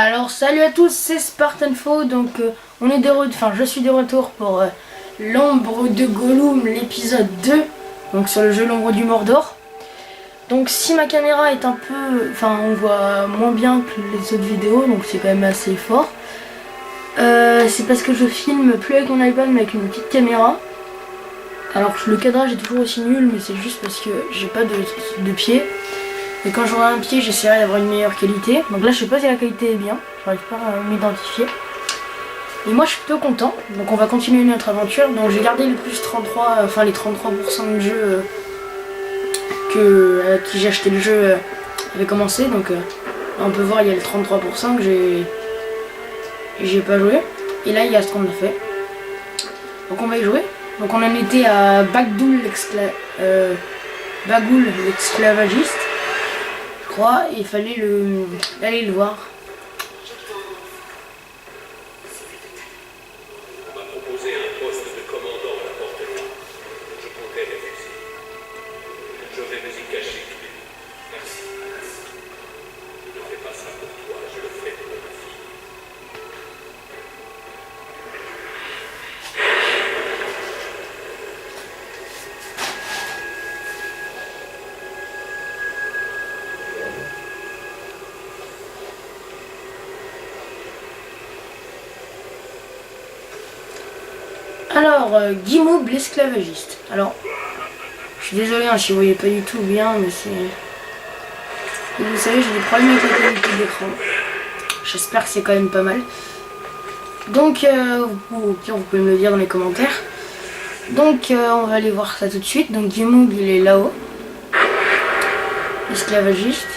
Alors salut à tous, c'est Spartanfo, donc on est je suis de retour pour l'ombre de Gollum, l'épisode 2, donc sur le jeu l'ombre du Mordor. Donc si ma caméra est un peu, on voit moins bien que les autres vidéos, donc c'est quand même assez fort. C'est parce que je filme plus avec mon iPad mais avec une petite caméra. Alors que le cadrage est toujours aussi nul, mais c'est juste parce que j'ai pas de pied. Et quand j'aurai un pied, j'essaierai d'avoir une meilleure qualité. Donc là, je sais pas si la qualité est bien. J'arrive pas à m'identifier. Et moi, je suis plutôt content. Donc on va continuer notre aventure. Donc j'ai gardé le plus 33, les 33% de jeu avec qui j'ai acheté le jeu avait commencé. Donc on peut voir, il y a le 33% que j'ai pas joué. Et là, il y a ce qu'on a fait. Donc on va y jouer. Donc on en était à Bagoul l'esclavagiste. Et il fallait aller le voir. On m'a proposé un poste de commandant à la porte-là. Je comptais refuser. Je vais me y cacher. Merci. Je ne fais pas ça pour toi, je le ferai pour ma fille. Alors, Guimoub l'esclavagiste. Alors, je suis désolé si vous voyez pas du tout bien, mais c'est... Vous savez, j'ai des problèmes avec la qualité d'écran. J'espère que c'est quand même pas mal. Donc, au pire, vous pouvez me le dire dans les commentaires. Donc, on va aller voir ça tout de suite. Donc, Guimoub, il est là-haut. Esclavagiste.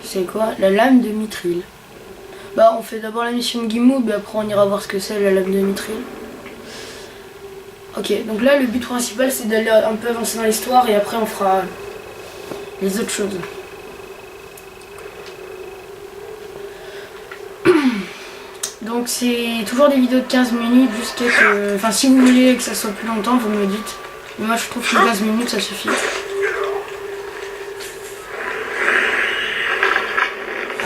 C'est quoi? La lame de Mithril. Bah, on fait d'abord la mission de Guimoub, et après on ira voir ce que c'est la lame de Mithril. Ok, donc là le but principal c'est d'aller un peu avancer dans l'histoire et après on fera les autres choses. Donc c'est toujours des vidéos de 15 minutes jusqu'à que... Enfin si vous voulez que ça soit plus longtemps, vous me le dites. Mais moi je trouve que 15 minutes ça suffit.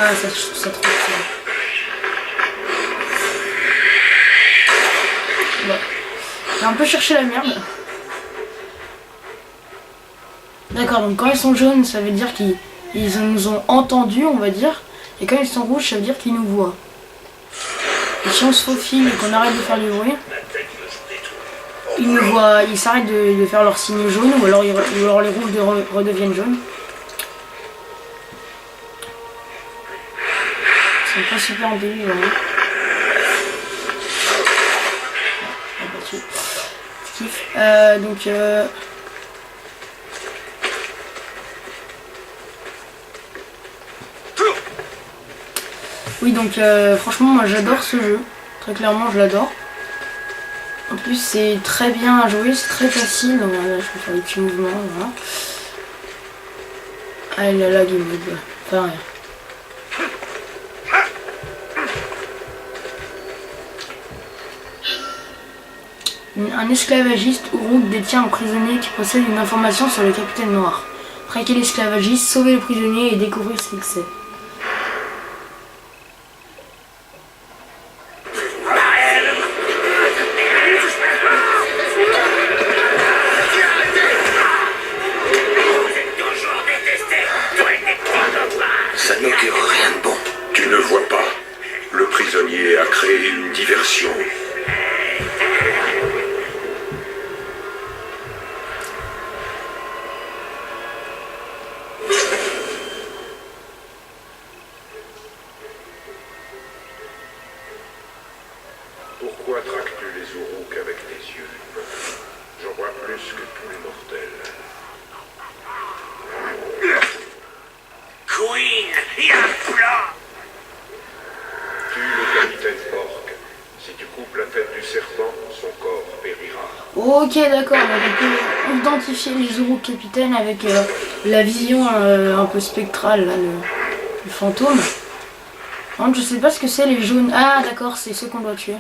Ah ça je trouve ça trop stylé. Bon. J'ai un peu cherché la merde. D'accord, donc quand ils sont jaunes, ça veut dire qu'ils nous ont entendus, on va dire. Et quand ils sont rouges, ça veut dire qu'ils nous voient. Et si on se faufile et qu'on arrête de faire du bruit, ils nous voient, ils s'arrêtent de faire leur signe jaune, ou alors les rouges redeviennent jaunes. C'est pas super intelligent. Oui, donc franchement moi j'adore ce jeu, très clairement je l'adore. En plus c'est très bien à jouer, c'est très facile, donc là je peux faire des petits mouvements, voilà. Ah il a la game, enfin rien. Un esclavagiste Uruk détient un prisonnier qui possède une information sur le capitaine noir. Traquer l'esclavagiste, sauver le prisonnier et découvrir ce qu'il sait. Ça n'augure rien de bon. Tu ne vois pas. Le prisonnier a créé une diversion. Pourquoi traques-tu les Uruk avec tes yeux? J'en vois plus que tous les mortels. Queen, il y a un plan. Tue le capitaine Orc. Si tu coupes la tête du serpent, son corps périra. Ok d'accord, donc on peut identifier les Uruk capitaines avec la vision un peu spectrale, là, le fantôme. Par contre je sais pas ce que c'est les jaunes. Ah d'accord, c'est ceux qu'on doit tuer.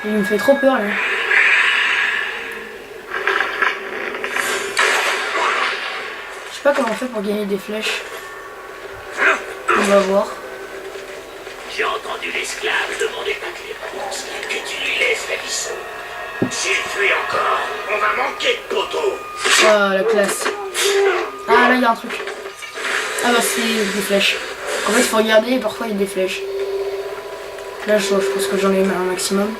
Il me fait trop peur là. Je sais pas comment on fait pour gagner des flèches. On va voir. J'ai entendu l'esclave demander ta clémence, que tu lui laisses la mission. S'il fuit encore, on va manquer de poteaux. Ah la classe. Ah là il y a un truc. Ah bah c'est des flèches. En fait il faut regarder et parfois il y a des flèches. Là je pense que j'en ai un maximum.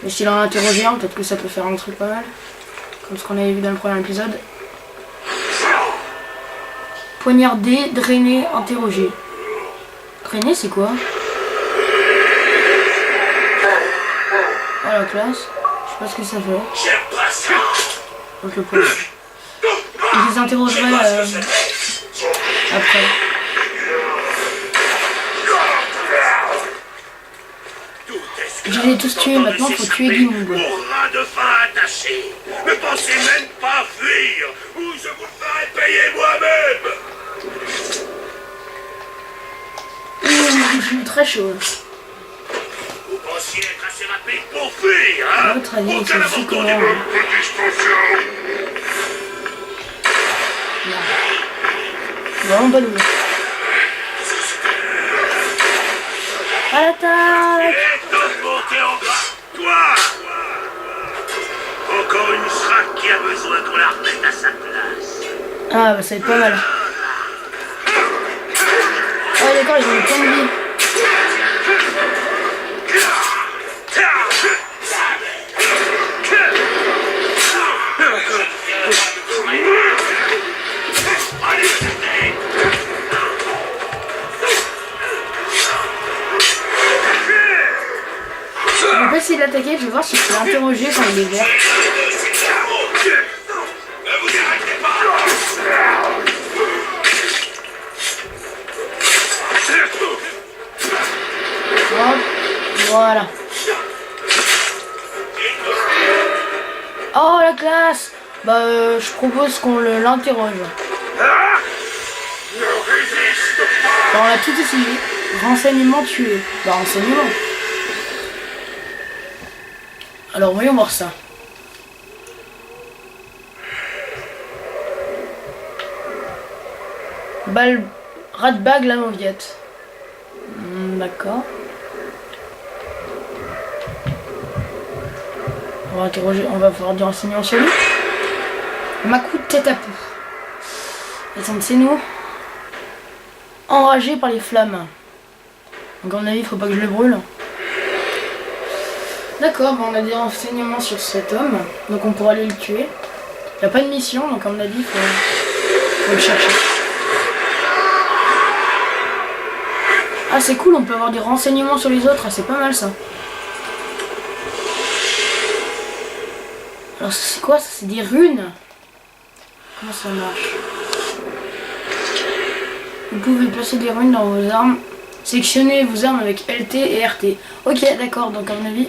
Mais s'il en a interrogé un, peut-être que ça peut faire un truc pas mal. Comme ce qu'on avait vu dans le premier épisode. Poignarder, drainer, interroger. Drainer c'est quoi? Oh la classe. Je sais pas ce que ça fait. J'aime pas ça. Donc le point. Je les interrogerai après. Je les ai tous tués, maintenant faut tuer Guimond. Pour ras de faim attaché. Ne pensez même pas fuir, ou je vous le ferai payer moi-même. Je suis très chaud. Vous pensiez être assez rapide pour fuir, hein? Votre avis, Aucun c'est fou abandon comment. des bonnes distorsions. Vraiment pas double. À l'attaque! Et temps de monter en gras, toi! Encore une schraque qui a besoin qu'on la remette à sa place. Ah bah ça va être pas mal. Ah d'accord, ils ont une plein de vie. On peut essayer de l'attaquer, je vais voir si je peux l'interroger quand il est vert. Hop, voilà. Oh la classe! Bah je propose qu'on l'interroge. Bah, on a tout essayé. Renseignement tué. Bah renseignement. Alors voyons voir ça. Balle Ratbag la mauviette. D'accord. On va interroger, on va faire du renseignement sur lui. Ma coup de tête à pou. Attends, c'est nous. Enragé par les flammes. Donc à mon avis, il faut pas que je le brûle. D'accord, bon, on a des renseignements sur cet homme. Donc on pourra aller le tuer. Il n'y a pas de mission, donc à mon avis, il faut le chercher. Ah c'est cool, on peut avoir des renseignements sur les autres, ah, c'est pas mal ça. Alors c'est quoi ça? C'est des runes? Comment ça marche? Vous pouvez placer des runes dans vos armes. Sélectionnez vos armes avec LT et RT. Ok d'accord, donc à mon avis...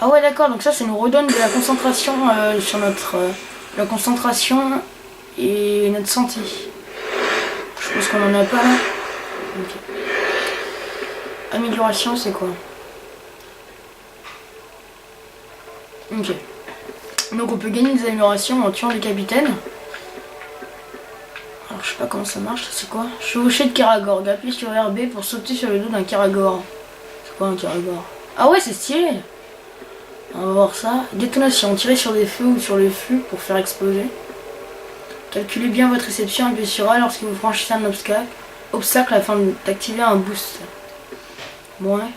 Ah ouais d'accord, donc ça nous redonne de la concentration sur notre... la concentration et notre santé. Je pense qu'on en a pas là. Okay. Amélioration c'est quoi? Ok. Donc on peut gagner des améliorations en tuant les capitaines. Alors je sais pas comment ça marche, c'est quoi? Chevaucher de Karagor. Appuyez sur RB pour sauter sur le dos d'un Karagor. C'est quoi un Karagor? Ah ouais c'est stylé. On va voir ça. Détonation. Tirez sur des feux ou sur le fût pour faire exploser. Calculez bien votre réception. Appuyez sur A lorsque vous franchissez un obstacle afin d'activer un boost. Bon ouais.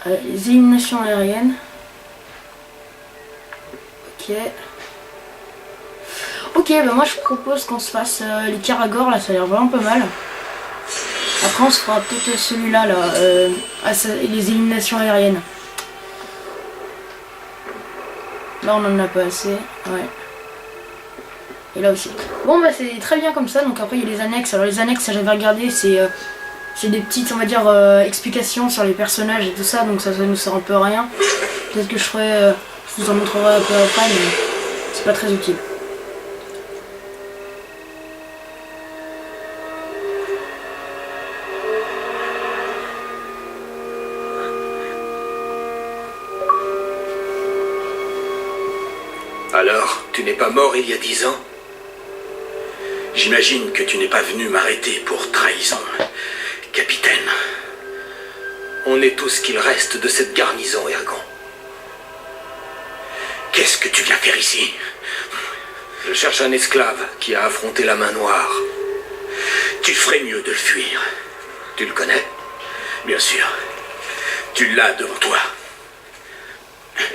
Les éliminations aériennes. Ok. Ok, bah moi je propose qu'on se fasse les Karagor là, ça a l'air vraiment pas mal. Après on se fera peut-être celui-là là, les éliminations aériennes. Là on en a pas assez, ouais. Et là aussi. Bon bah c'est très bien comme ça, donc après il y a les annexes. Alors les annexes, j'avais regardé, c'est des petites, on va dire, explications sur les personnages et tout ça, donc ça nous sert un peu à rien. Peut-être que je vous en montrerai un peu après, mais c'est pas très utile. Alors, tu n'es pas mort il y a 10 ans? J'imagine que tu n'es pas venu m'arrêter pour trahison, capitaine. On est tout ce qu'il reste de cette garnison, Ergon. Qu'est-ce que tu viens faire ici? Je cherche un esclave qui a affronté la main noire. Tu ferais mieux de le fuir. Tu le connais? Bien sûr. Tu l'as devant toi.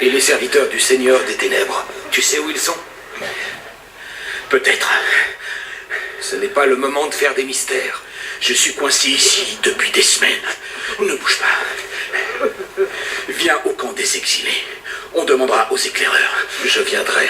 Et les serviteurs du Seigneur des Ténèbres, tu sais où ils sont? Peut-être. Ce n'est pas le moment de faire des mystères. Je suis coincé ici depuis des semaines. Ne bouge pas. Viens au camp des exilés. On demandera aux éclaireurs. Je viendrai.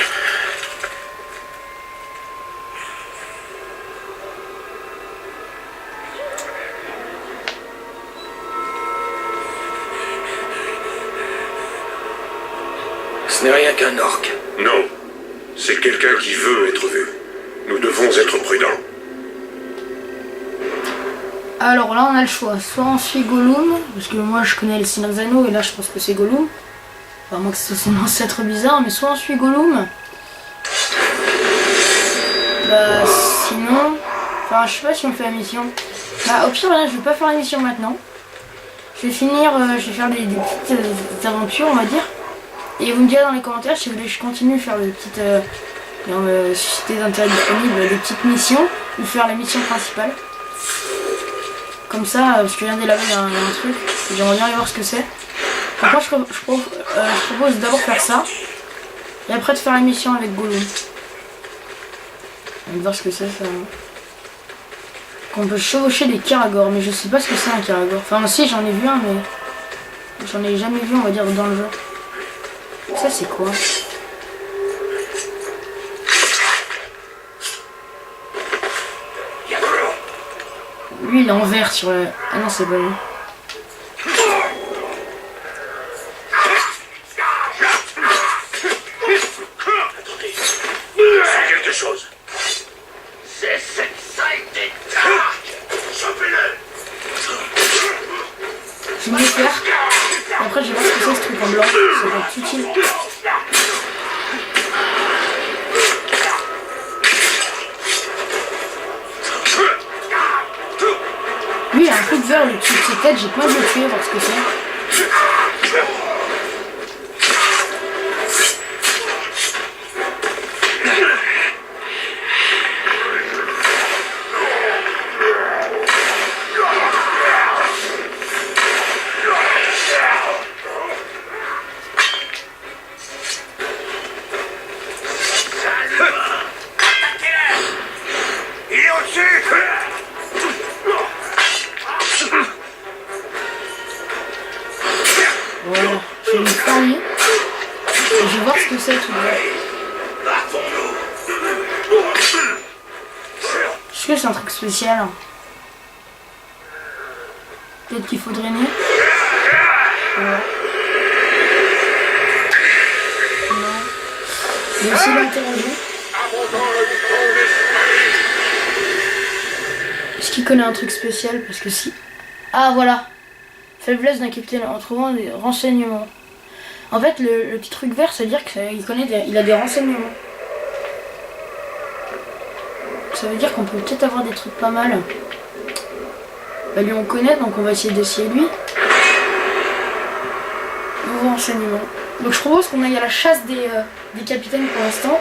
Ce n'est rien qu'un orc. Non. C'est quelqu'un qui veut être vu. Nous devons être prudents. Alors là on a le choix, soit on suit Gollum, parce que moi je connais le Seigneur des Anneaux et là je pense que c'est Gollum. Enfin moi que c'est son ancêtre bizarre, mais soit on suit Gollum. Bah sinon, enfin je sais pas si on fait la mission. Bah au pire là je vais pas faire la mission maintenant. Je vais finir, je vais faire des petites aventures on va dire. Et vous me direz dans les commentaires si vous voulez que je continue à faire des petites, susciter d'intérêt disponible, des petites missions, ou faire la mission principale. Comme ça, parce que je viens d'élaborer un truc, j'aimerais bien aller voir ce que c'est. Donc moi je propose d'abord faire ça, et après de faire la mission avec Gollum. On va voir ce que c'est ça. Qu'on peut chevaucher des Caragors, mais je sais pas ce que c'est un Caragor. Enfin si j'en ai vu un, mais j'en ai jamais vu on va dire dans le jeu. Ça c'est quoi? Lui il est en vert sur le... Ah non c'est pas lui. Attendez, c'est quelque chose. C'est cette saleté d'arc. Chopez-le. Je vais le faire. Après je vais voir ce que c'est ce truc en blanc. Ça va être utile. Lui il a un truc vert au-dessus de ses têtes, j'ai pas envie de le tuer, voir ce que c'est. Il est au-dessus. Voilà, je vais le farmer. Et je vais voir ce que c'est tout vert. Est-ce que c'est un truc spécial? Peut-être qu'il faut drainer. Voilà. Non. Je vais essayer d'interroger. Est-ce qu'il connaît un truc spécial? Parce que si... Ah voilà. Faiblesse d'un capitaine en trouvant des renseignements. En fait le petit truc vert ça veut dire qu'il a des renseignements. Ça veut dire qu'on peut peut-être avoir des trucs pas mal. Bah lui on connaît donc on va essayer d'essayer lui. Nouveau renseignement. Donc je propose qu'on aille à la chasse des capitaines pour l'instant.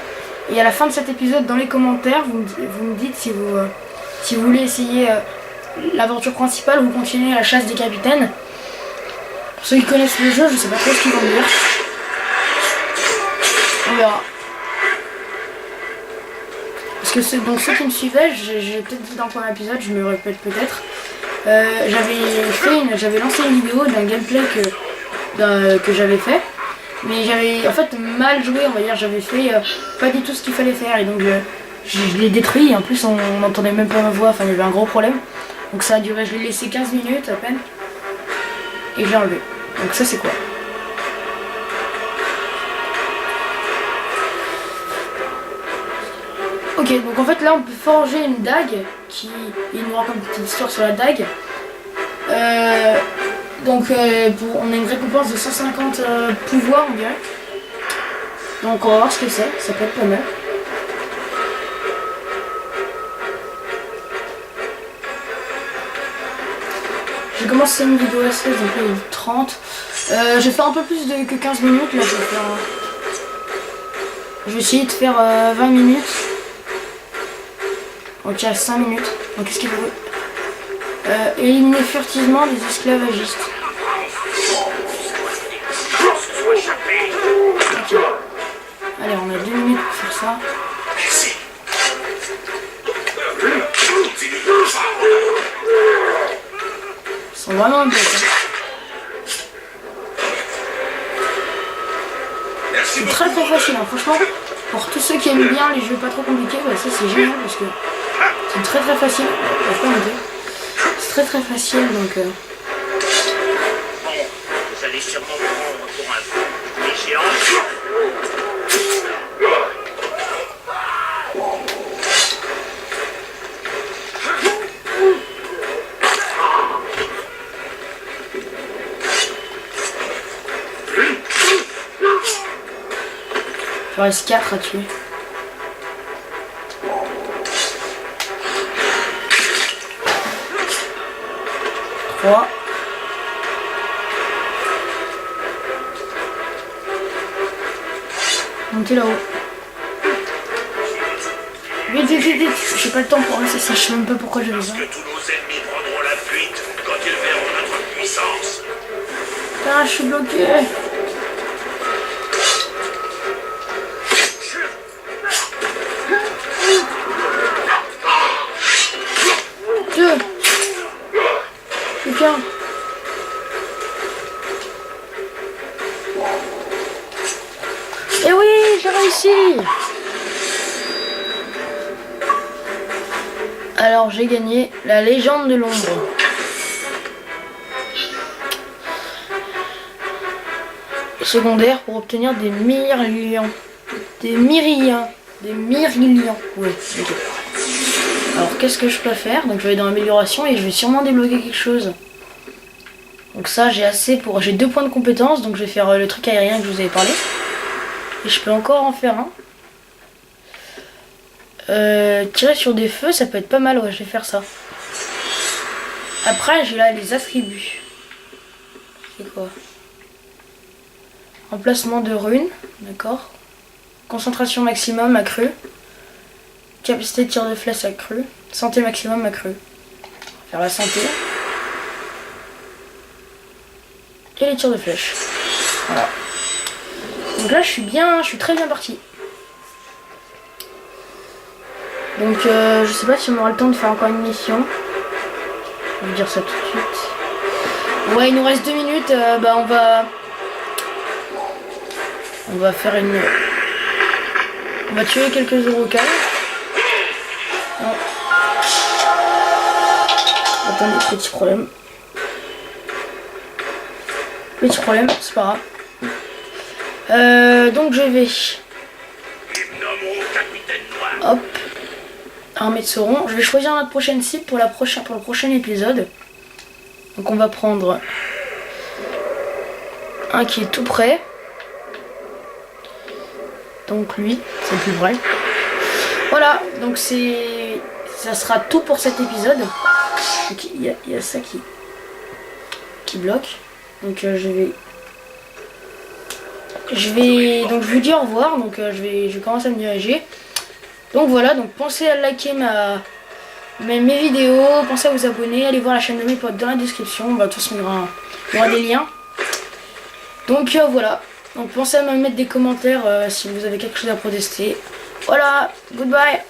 Et à la fin de cet épisode dans les commentaires vous me dites si vous voulez essayer l'aventure principale ou continuer la chasse des capitaines. Pour ceux qui connaissent le jeu, je sais pas trop ce qu'ils vont dire. On verra. Parce que donc ceux qui me suivaient, j'ai peut-être dit dans le premier épisode, je me répète peut-être. J'avais lancé une vidéo d'un gameplay que j'avais fait. Mais j'avais en fait mal joué, on va dire, j'avais fait pas du tout ce qu'il fallait faire. Et donc je l'ai détruit, et en plus on n'entendait même pas ma voix, enfin il y avait un gros problème. Donc ça a duré, je l'ai laissé 15 minutes à peine. Et j'ai enlevé. Donc ça c'est quoi? Ok, donc en fait là on peut forger une dague il nous raconte une petite histoire sur la dague. On a une récompense de 150 pouvoirs on dirait. Donc on va voir ce que c'est, ça peut être pas mal. J'ai commencé une vidéo à 16, donc là il est 30. Je vais faire un peu plus que 15 minutes, là je vais faire... Je vais essayer de faire 20 minutes. Ok, 5 minutes. Donc qu'est-ce qu'il faut éliminer furtivement les esclavagistes. Okay. Allez, on a 2 minutes pour faire ça. Ils sont vraiment bêtes. C'est très facile, hein. Franchement, pour tous ceux qui aiment bien les jeux pas trop compliqués, bah, ça c'est génial parce que c'est très facile. C'est très facile donc. Bon, vous allez sûrement me prendre pour un fou, mais j'ai envie. Il reste 4 à tuer. Trois. Montez là-haut. Vite. J'ai pas le temps pour lancer ça, je sais même pas pourquoi je vais ça. Que tous nos ennemis prendront la fuite quand ils verront notre puissance. Ah, je suis bloqué. Deux. Putain. Et oui, j'ai réussi. Alors j'ai gagné la légende de l'ombre. Secondaire pour obtenir des myriens. Oui, ok. Alors qu'est-ce que je peux faire? Donc je vais aller dans l'amélioration et je vais sûrement débloquer quelque chose. Donc ça j'ai assez pour... J'ai 2 points de compétence, donc je vais faire le truc aérien que je vous avais parlé. Et je peux encore en faire un. Tirer sur des feux, ça peut être pas mal, ouais, je vais faire ça. Après j'ai là les attributs. C'est quoi? Emplacement de runes, d'accord. Concentration maximum accrue. Capacité de tir de flèche accrue. Santé maximum accrue. Faire la santé. Et les tirs de flèche. Voilà. Donc là je suis très bien parti. Donc je sais pas si on aura le temps de faire encore une mission. Je vais dire ça tout de suite. Ouais, il nous reste 2 minutes. Bah on va faire une... On va tuer quelques orocales. Non. Attendez, petit problème. Petit problème, c'est pas grave. Donc je vais... Hop. Armée de Sauron. Je vais choisir notre prochaine cible pour le prochain épisode. Donc on va prendre un qui est tout près. Donc lui, c'est le plus vrai. Voilà, donc ça sera tout pour cet épisode. Donc, il y a ça qui bloque. Donc je vous dis au revoir. Donc je vais commencer à me diriger. Donc voilà, donc pensez à liker mes vidéos, pensez à vous abonner, allez voir la chaîne de mes potes dans la description. De toute façon, il y aura des liens. Donc voilà. Donc pensez à me mettre des commentaires si vous avez quelque chose à protester. Voilà, goodbye.